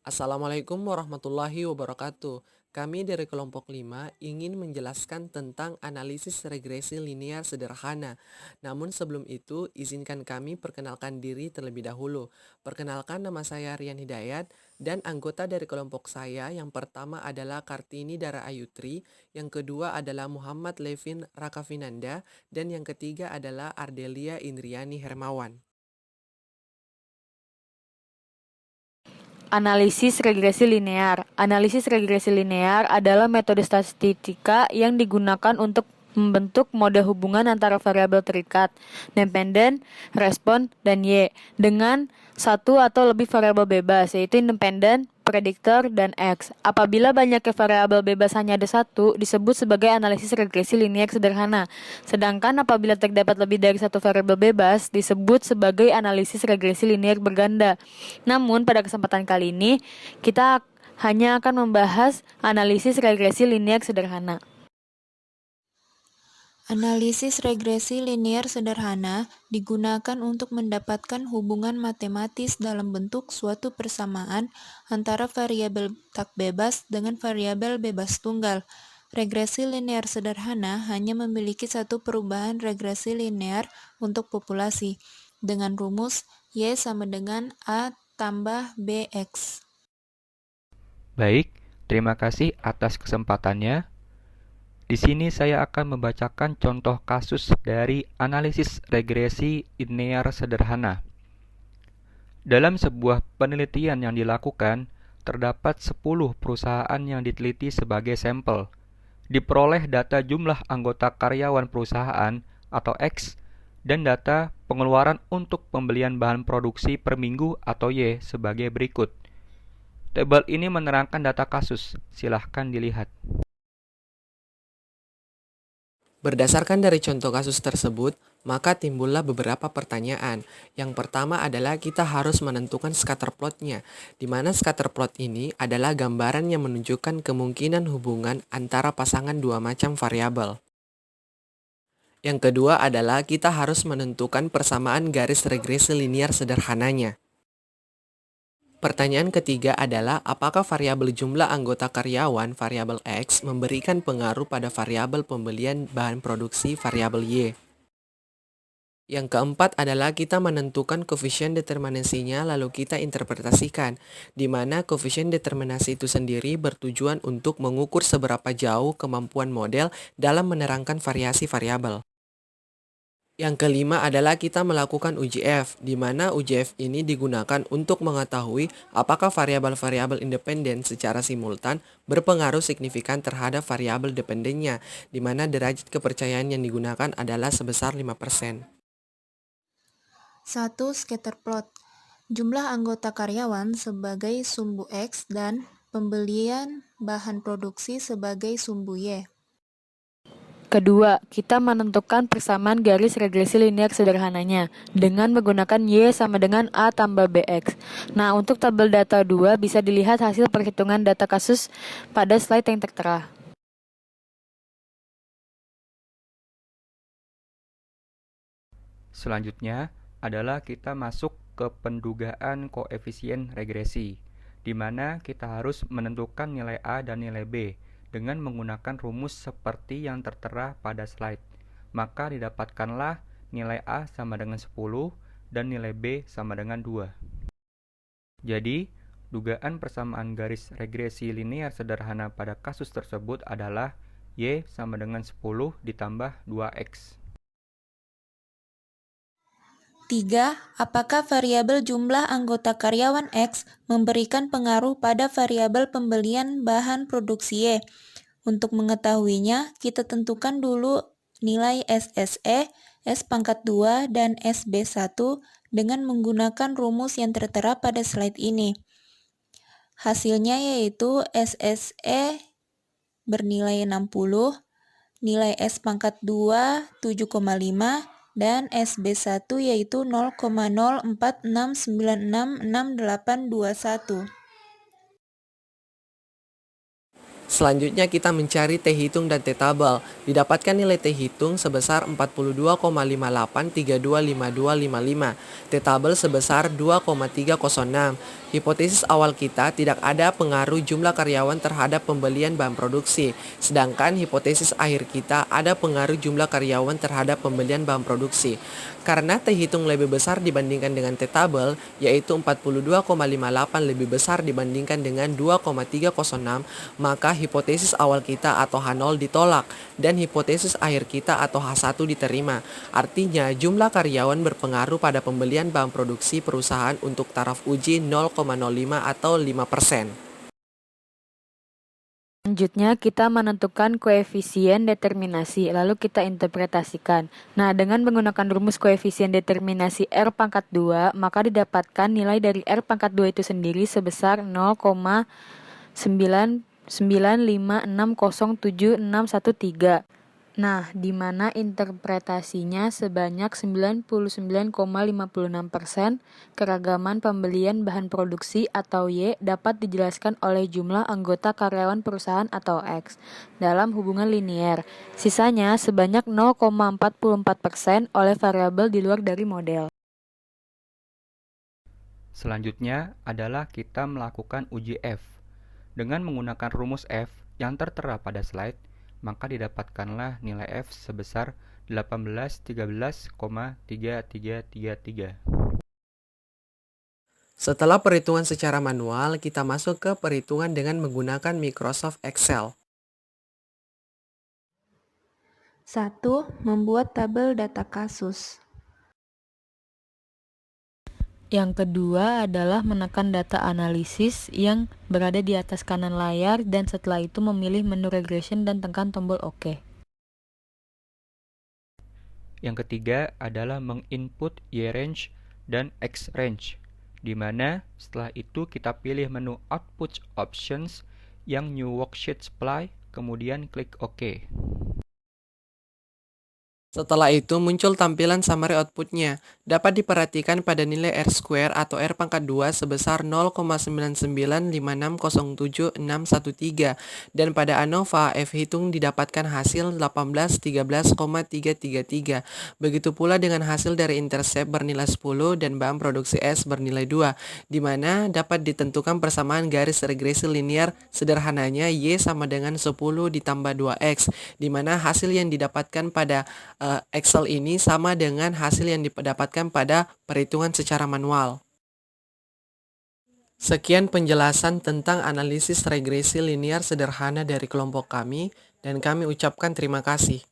Assalamualaikum warahmatullahi wabarakatuh. Kami dari kelompok 5 ingin menjelaskan tentang analisis regresi linear sederhana. Namun sebelum itu, izinkan kami perkenalkan diri terlebih dahulu. Perkenalkan, nama saya Rian Hidayat dan anggota dari kelompok saya yang pertama adalah Kartini Dara Ayutri, yang kedua adalah Muhammad Levin Rakafinanda, dan yang ketiga adalah Ardelia Indriani Hermawan. Analisis regresi linear. Analisis regresi linear adalah metode statistika yang digunakan untuk membentuk model hubungan antara variabel terikat, dependen, respon, dan Y dengan satu atau lebih variabel bebas, yaitu independen, prediktor, dan X. Apabila banyaknya variabel bebas hanya ada satu, disebut sebagai analisis regresi linear sederhana. Sedangkan apabila terdapat lebih dari satu variabel bebas, disebut sebagai analisis regresi linear berganda. Namun pada kesempatan kali ini, kita hanya akan membahas analisis regresi linear sederhana. Analisis regresi linear sederhana digunakan untuk mendapatkan hubungan matematis dalam bentuk suatu persamaan antara variabel tak bebas dengan variabel bebas tunggal. Regresi linear sederhana hanya memiliki satu perubahan regresi linear untuk populasi, dengan rumus Y sama dengan A tambah BX. Baik, terima kasih atas kesempatannya. Di sini saya akan membacakan contoh kasus dari analisis regresi linear sederhana. Dalam sebuah penelitian yang dilakukan, terdapat 10 perusahaan yang diteliti sebagai sampel. Diperoleh data jumlah anggota karyawan perusahaan atau X dan data pengeluaran untuk pembelian bahan produksi per minggu atau Y sebagai berikut. Tabel ini menerangkan data kasus. Silahkan dilihat. Berdasarkan dari contoh kasus tersebut, maka timbullah beberapa pertanyaan. Yang pertama adalah kita harus menentukan scatter plot-nya, di mana scatter plot ini adalah gambaran yang menunjukkan kemungkinan hubungan antara pasangan dua macam variabel. Yang kedua adalah kita harus menentukan persamaan garis regresi linear sederhananya. Pertanyaan ketiga adalah apakah variabel jumlah anggota karyawan, variabel X, memberikan pengaruh pada variabel pembelian bahan produksi, variabel Y. Yang keempat adalah kita menentukan koefisien determinasinya lalu kita interpretasikan, di mana koefisien determinasi itu sendiri bertujuan untuk mengukur seberapa jauh kemampuan model dalam menerangkan variasi variabel. Yang kelima adalah kita melakukan UJF, di mana UJF ini digunakan untuk mengetahui apakah variabel-variabel independen secara simultan berpengaruh signifikan terhadap variabel dependennya, di mana derajat kepercayaan yang digunakan adalah sebesar 5%. 1. Scatter plot. Jumlah anggota karyawan sebagai sumbu X dan pembelian bahan produksi sebagai sumbu Y. Kedua, kita menentukan persamaan garis regresi linear sederhananya dengan menggunakan Y sama dengan A tambah BX. Nah, untuk tabel data 2 bisa dilihat hasil perhitungan data kasus pada slide yang tertera. Selanjutnya adalah kita masuk ke pendugaan koefisien regresi, di mana kita harus menentukan nilai A dan nilai B dengan menggunakan rumus seperti yang tertera pada slide. Maka didapatkanlah nilai A sama dengan 10 dan nilai B sama dengan 2. Jadi, dugaan persamaan garis regresi linear sederhana pada kasus tersebut adalah Y sama dengan 10 ditambah 2X. 3. Apakah variabel jumlah anggota karyawan X memberikan pengaruh pada variabel pembelian bahan produksi Y? Untuk mengetahuinya, kita tentukan dulu nilai SSE, S pangkat 2, dan SB1 dengan menggunakan rumus yang tertera pada slide ini. Hasilnya yaitu SSE bernilai 60, nilai S pangkat 2 7,5, dan SB1 yaitu 0,04696681. Selanjutnya kita mencari T hitung dan T tabel. Didapatkan nilai T hitung sebesar 42,58325255. T tabel sebesar 2,306. Hipotesis awal kita tidak ada pengaruh jumlah karyawan terhadap pembelian bahan produksi. Sedangkan hipotesis akhir kita ada pengaruh jumlah karyawan terhadap pembelian bahan produksi. Karena T hitung lebih besar dibandingkan dengan T tabel, yaitu 42,58 lebih besar dibandingkan dengan 2,306, maka hipotesis awal kita atau H0 ditolak dan hipotesis akhir kita atau H1 diterima. Artinya jumlah karyawan berpengaruh pada pembelian bahan produksi perusahaan untuk taraf uji 0,05 atau 5%. Selanjutnya, kita menentukan koefisien determinasi, lalu kita interpretasikan. Nah, dengan menggunakan rumus koefisien determinasi R pangkat 2, maka didapatkan nilai dari R pangkat 2 itu sendiri sebesar 0,995607613. Nah, di mana interpretasinya sebanyak 99,56%, keragaman pembelian bahan produksi atau Y dapat dijelaskan oleh jumlah anggota karyawan perusahaan atau X dalam hubungan linier. Sisanya sebanyak 0,44% oleh variabel di luar dari model. Selanjutnya adalah kita melakukan uji F. Dengan menggunakan rumus F yang tertera pada slide, maka didapatkanlah nilai F sebesar 1813,3333. Setelah perhitungan secara manual, kita masuk ke perhitungan dengan menggunakan Microsoft Excel. 1. Membuat tabel data kasus. Yang kedua adalah menekan data analisis yang berada di atas kanan layar dan setelah itu memilih menu regression dan tekan tombol OK. Yang ketiga adalah menginput Y-range dan X-range, di mana setelah itu kita pilih menu Output Options yang New Worksheet Supply, kemudian klik OK. Setelah itu muncul tampilan summary outputnya. Dapat diperhatikan pada nilai R-square atau R pangkat 2 sebesar 0,995607613 dan pada ANOVA F hitung didapatkan hasil 1813,333. Begitu pula dengan hasil dari intercept bernilai 10 dan bahan produksi S bernilai 2, di mana dapat ditentukan persamaan garis regresi linear sederhananya Y sama dengan 10 ditambah 2X, di mana hasil yang didapatkan pada Excel ini sama dengan hasil yang didapatkan pada perhitungan secara manual. Sekian penjelasan tentang analisis regresi linear sederhana dari kelompok kami, dan kami ucapkan terima kasih.